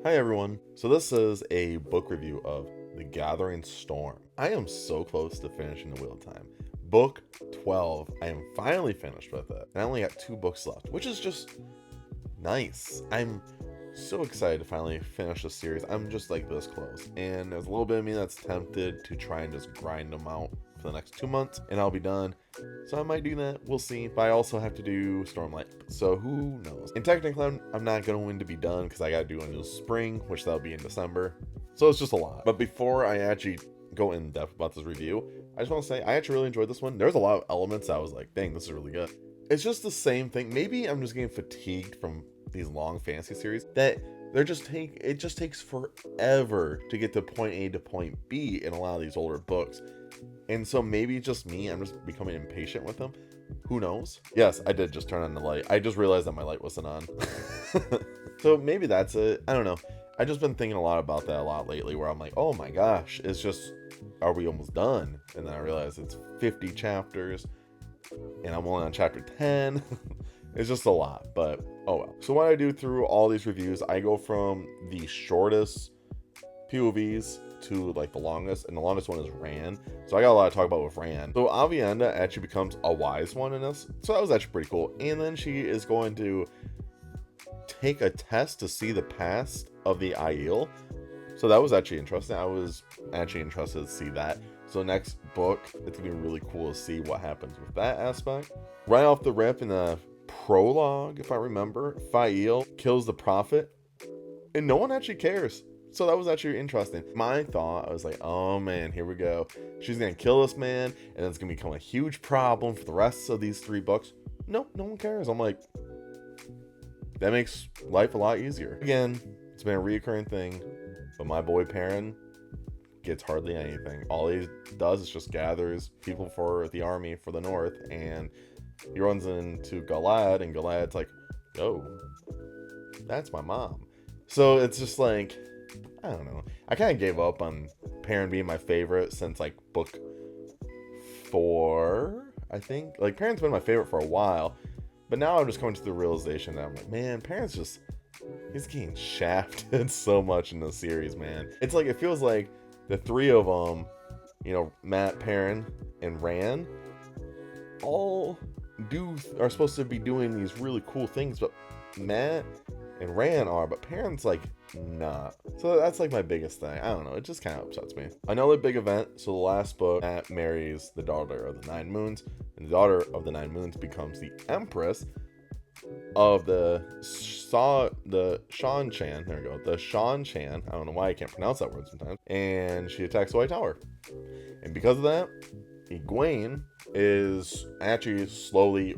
Hi everyone. So this is a book review of The Gathering Storm. I am so close to finishing The Wheel of Time. Book 12. I am finally finished with it. And I only got 2 books left, which is just nice. I'm so excited to finally finish the series. I'm just like this close. And there's a little bit of me that's tempted to try and just grind them out for the next 2 months and I'll be done. So I might do that, we'll see. But I also have to do Stormlight, so who knows. And technically I'm not going to be done because I gotta do until spring, which that'll be in December. So it's just a lot. But before I actually go in depth about this review, I just want to say I actually really enjoyed this one. There's a lot of elements I was like, dang, this is really good. It's just the same thing. Maybe I'm just getting fatigued from these long fantasy series that it just takes forever to get to point A to point B in a lot of these older books. And so maybe it's just me, I'm just becoming impatient with them. Who knows? Yes, I did just turn on the light. I just realized that my light wasn't on. So maybe that's it. I don't know. I've just been thinking a lot about that a lot lately where I'm like, oh my gosh, it's just, are we almost done? And then I realized it's 50 chapters and I'm only on chapter 10. It's just a lot, but oh well. So what I do through all these reviews, I go from the shortest POVs to like the longest, and the longest one is Ran. So I got a lot to talk about with Ran. So Avienda actually becomes a wise one in this, so that was actually pretty cool. And then she is going to take a test to see the past of the Aiel. So that was actually interesting. I was actually interested to see that. So next book, it's gonna be really cool to see what happens with that aspect. Right off the rip in the prologue, if I remember, Fael kills the prophet and no one actually cares. So that was actually interesting. My thought, I was like, oh man, here we go. She's gonna kill this man and it's gonna become a huge problem for the rest of these 3 books. No one cares. I'm like, that makes life a lot easier. Again, it's been a reoccurring thing, but my boy Perrin gets hardly anything. All he does is just gathers people for the army for the north, and he runs into Galad, and Galad's like, yo, that's my mom. So it's just like, I don't know. I kind of gave up on Perrin being my favorite since like book 4, I think. Like Perrin's been my favorite for a while, but now I'm just coming to the realization that I'm like, man, Perrin's just, he's getting shafted so much in the series, man. It's like, it feels like the 3 of them, you know, Matt, Perrin, and Ran, all are supposed to be doing these really cool things, but Matt and Ran are, but Perrin's like not. So that's like my biggest thing. I don't know, it just kind of upsets me. Another big event, so the last book, Matt marries the daughter of the 9 moons, and the daughter of the 9 moons becomes the empress of the Shan Chan. There we go, the Shan Chan. I don't know why I can't pronounce that word sometimes. And she attacks the White Tower, and because of that, Egwene is actually slowly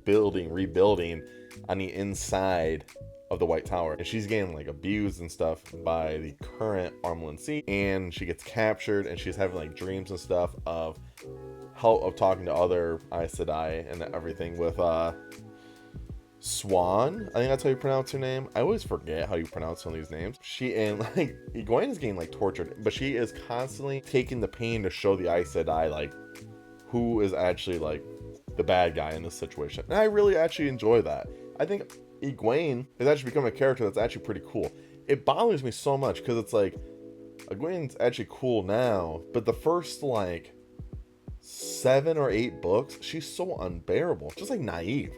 rebuilding on the inside of the White Tower, and she's getting like abused and stuff by the current Armelin Sea, and she gets captured, and she's having like dreams and stuff of talking to other Aes Sedai and everything with Swan, I think that's how you pronounce her name. I always forget how you pronounce some of these names. She and like Egwene is getting like tortured, but she is constantly taking the pain to show the Aes Sedai like who is actually like the bad guy in this situation. And I really actually enjoy that. I think Egwene has actually become a character that's actually pretty cool. It bothers me so much because it's like Egwene's actually cool now, but the first like 7 or 8 books, she's so unbearable. Just like Nynaeve.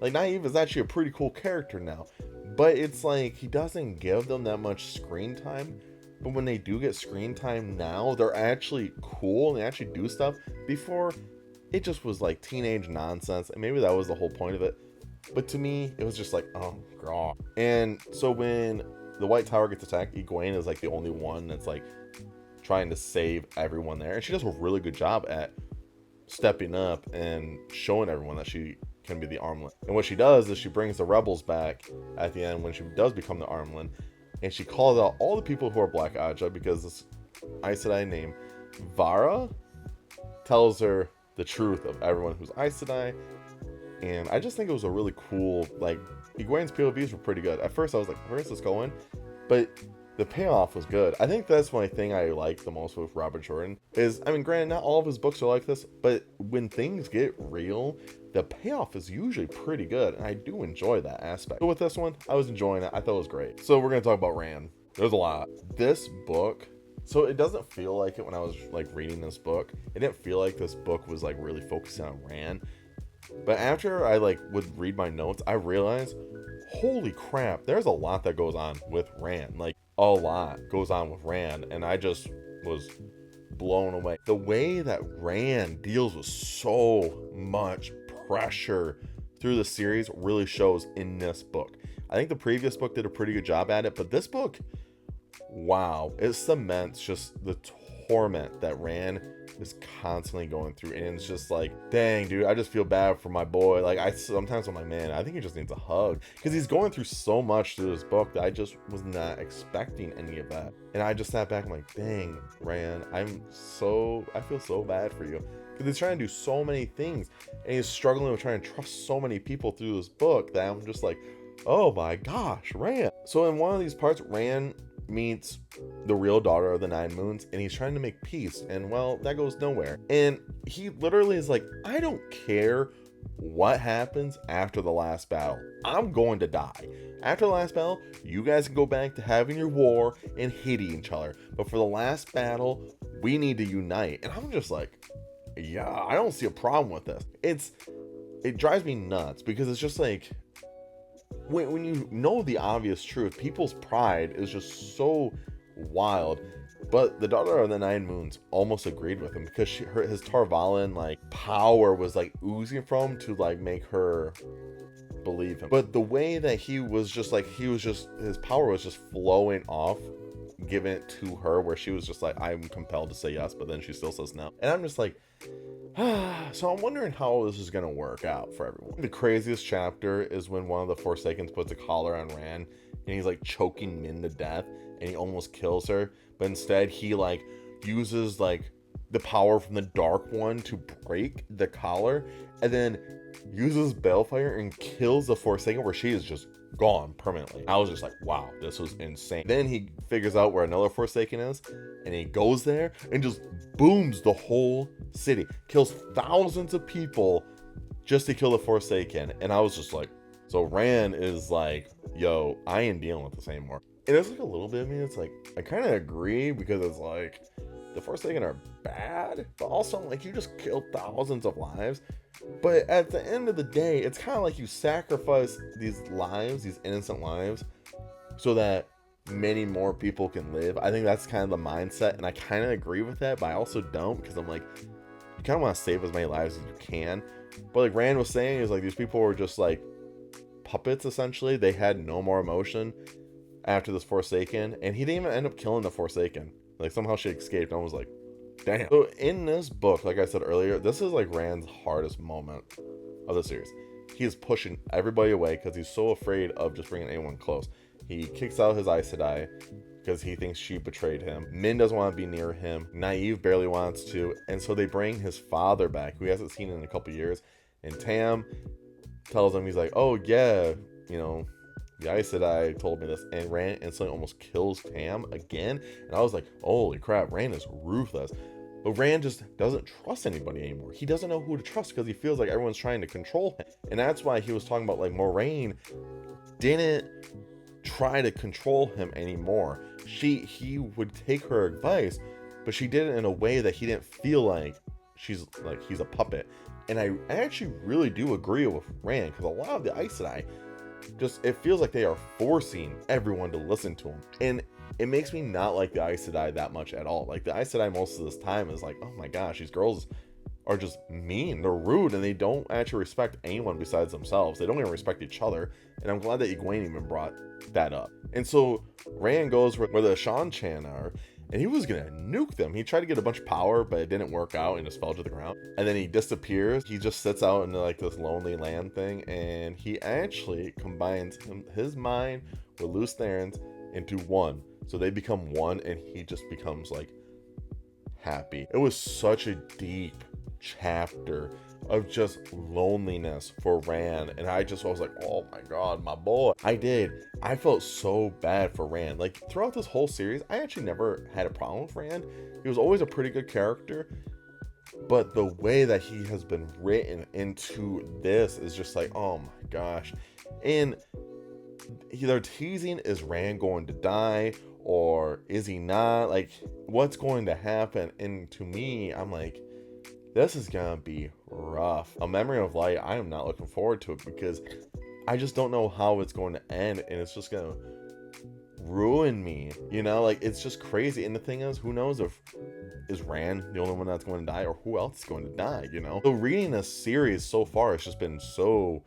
Like, Nynaeve is actually a pretty cool character now, but it's like he doesn't give them that much screen time. But when they do get screen time now, they're actually cool and they actually do stuff. Before, it just was like teenage nonsense, and maybe that was the whole point of it. But to me, it was just like, oh god. And so when the White Tower gets attacked, Egwene is like the only one that's like trying to save everyone there, and she does a really good job at stepping up and showing everyone that she can be the Armelin. And what she does is she brings the rebels back at the end when she does become the Armelin, and she calls out all the people who are Black Aja, because this Aes Sedai named Vara tells her the truth of everyone who's Aes Sedai. And I just think it was a really cool, like, Egwene's POVs were pretty good. At first I was like, where is this going? But the payoff was good. I think that's my thing I like the most with Robert Jordan is, I mean, granted, not all of his books are like this, but when things get real, the payoff is usually pretty good, and I do enjoy that aspect. So with this one, I was enjoying it. I thought it was great. So we're going to talk about Ran. There's a lot. This book, so it doesn't feel like it when I was like reading this book. It didn't feel like this book was like really focusing on Rand. But after I like would read my notes, I realized, holy crap, there's a lot that goes on with Rand. Like a lot goes on with Rand, and I just was blown away. The way that Rand deals with so much pressure through the series really shows in this book. I think the previous book did a pretty good job at it, but this book, wow, it cements just the torment that Rand is constantly going through, and it's just like, dang, dude, I just feel bad for my boy. Like, I sometimes I'm like, man, I think he just needs a hug, because he's going through so much through this book that I just was not expecting any of that. And I just sat back, I'm like, dang, Rand, I feel so bad for you, because he's trying to do so many things, and he's struggling with trying to trust so many people through this book that I'm just like, oh my gosh, Rand. So in one of these parts, Rand meets the real daughter of the Nine Moons, and he's trying to make peace, and well, that goes nowhere. And he literally is like, I don't care what happens after the last battle, I'm going to die. After the last battle, you guys can go back to having your war and hating each other, but for the last battle, we need to unite. And I'm just like, yeah, I don't see a problem with this. It drives me nuts, because it's just like, when you know the obvious truth, people's pride is just so wild. But the daughter of the Nine Moons almost agreed with him, because his Tarvalin like power was like oozing from him to like make her believe him. But the way that his power was just flowing off, giving it to her, where she was just like, I'm compelled to say yes, but then she still says no. And I'm just like, so I'm wondering how this is gonna work out for everyone. The craziest chapter is when one of the Forsakens puts a collar on Rand, and he's like choking Min to death, and he almost kills her, but instead he like uses like the power from the Dark One to break the collar, and then uses Balefire and kills the Forsaken, where she is just gone permanently. I was just like, wow, this was insane. Then he figures out where another Forsaken is, and he goes there and just booms the whole city, kills thousands of people just to kill the Forsaken. And I was just like, so Rand is like, yo, I ain't dealing with this anymore. And there's like a little bit of me, it's like, I kind of agree, because it's like, the Forsaken are bad, but also like, you just killed thousands of lives. But at the end of the day, it's kind of like you sacrifice these lives, these innocent lives, so that many more people can live. I think that's kind of the mindset, and I kind of agree with that, but I also don't, because I'm like, you kind of want to save as many lives as you can. But like Rand was saying, is like, these people were just like puppets, essentially. They had no more emotion after this Forsaken, and he didn't even end up killing the Forsaken. Like, somehow she escaped, and I was like, damn. So in this book, like I said earlier, this is like Rand's hardest moment of the series. He is pushing everybody away because he's so afraid of just bringing anyone close. He kicks out his Aes Sedai because he thinks she betrayed him. Min doesn't want to be near him. Nynaeve barely wants to. And so they bring his father back, who he hasn't seen in a couple years. And Tam tells him, he's like, oh yeah, you know, the Aes Sedai told me this. And Rand instantly almost kills Tam again. And I was like, holy crap, Rand is ruthless. But Rand just doesn't trust anybody anymore. He doesn't know who to trust, because he feels like everyone's trying to control him. And that's why he was talking about like Moiraine didn't try to control him anymore. He would take her advice, but she did it in a way that he didn't feel like he's a puppet. And I actually really do agree with Rand, because a lot of the Aes Sedai, just, it feels like they are forcing everyone to listen to him. And it makes me not like the Aes Sedai that much at all. Like, the Aes Sedai most of this time is like, oh my gosh, these girls are just mean, they're rude, and they don't actually respect anyone besides themselves. They don't even respect each other. And I'm glad that Egwene even brought that up. And so Rand goes where the Shan-Chan are, and he was gonna nuke them. He tried to get a bunch of power, but it didn't work out and just fell to the ground. And then he disappears. He just sits out in like this lonely land thing, and he actually combines his mind with Lews Therin's into one. So they become one, and he just becomes like happy. It was such a deep chapter of just loneliness for Rand, and I was like, oh my god, my boy. I felt so bad for Rand. Like, throughout this whole series, I actually never had a problem with Rand. He was always a pretty good character, but the way that he has been written into this is just like, oh my gosh. And they're teasing, is Rand going to die, or is he not? Like, what's going to happen? And to me, I'm like, this is gonna be rough. A Memory of Light, I am not looking forward to it because I just don't know how it's going to end, and it's just gonna ruin me, you know? Like, it's just crazy. And the thing is, who knows if is Rand the only one that's going to die, or who else is going to die, you know? So reading this series so far, it's just been so,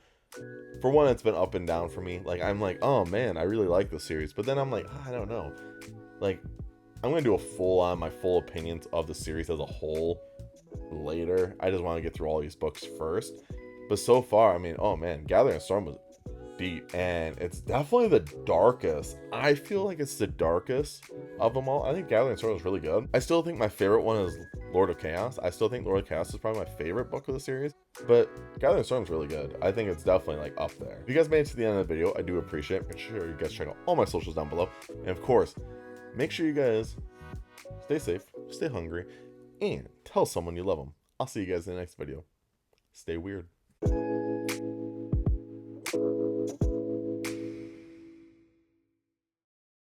for one, it's been up and down for me. Like, I'm like, oh man, I really like this series, but then I'm like, I don't know. Like, I'm gonna do a my full opinions of the series as a whole later. I just want to get through all these books first. But so far, I mean, oh man, Gathering Storm was deep, and it's definitely the darkest. I feel like it's the darkest of them all. I think Gathering Storm is really good. I still think my favorite one is Lord of Chaos. I still think Lord of Chaos is probably my favorite book of the series, but Gathering Storm is really good. I think it's definitely like up there. If you guys made it to the end of the video, I do appreciate it. Make sure you guys check out all my socials down below, and of course, make sure you guys stay safe, stay hungry, and tell someone you love them. I'll see you guys in the next video. Stay weird.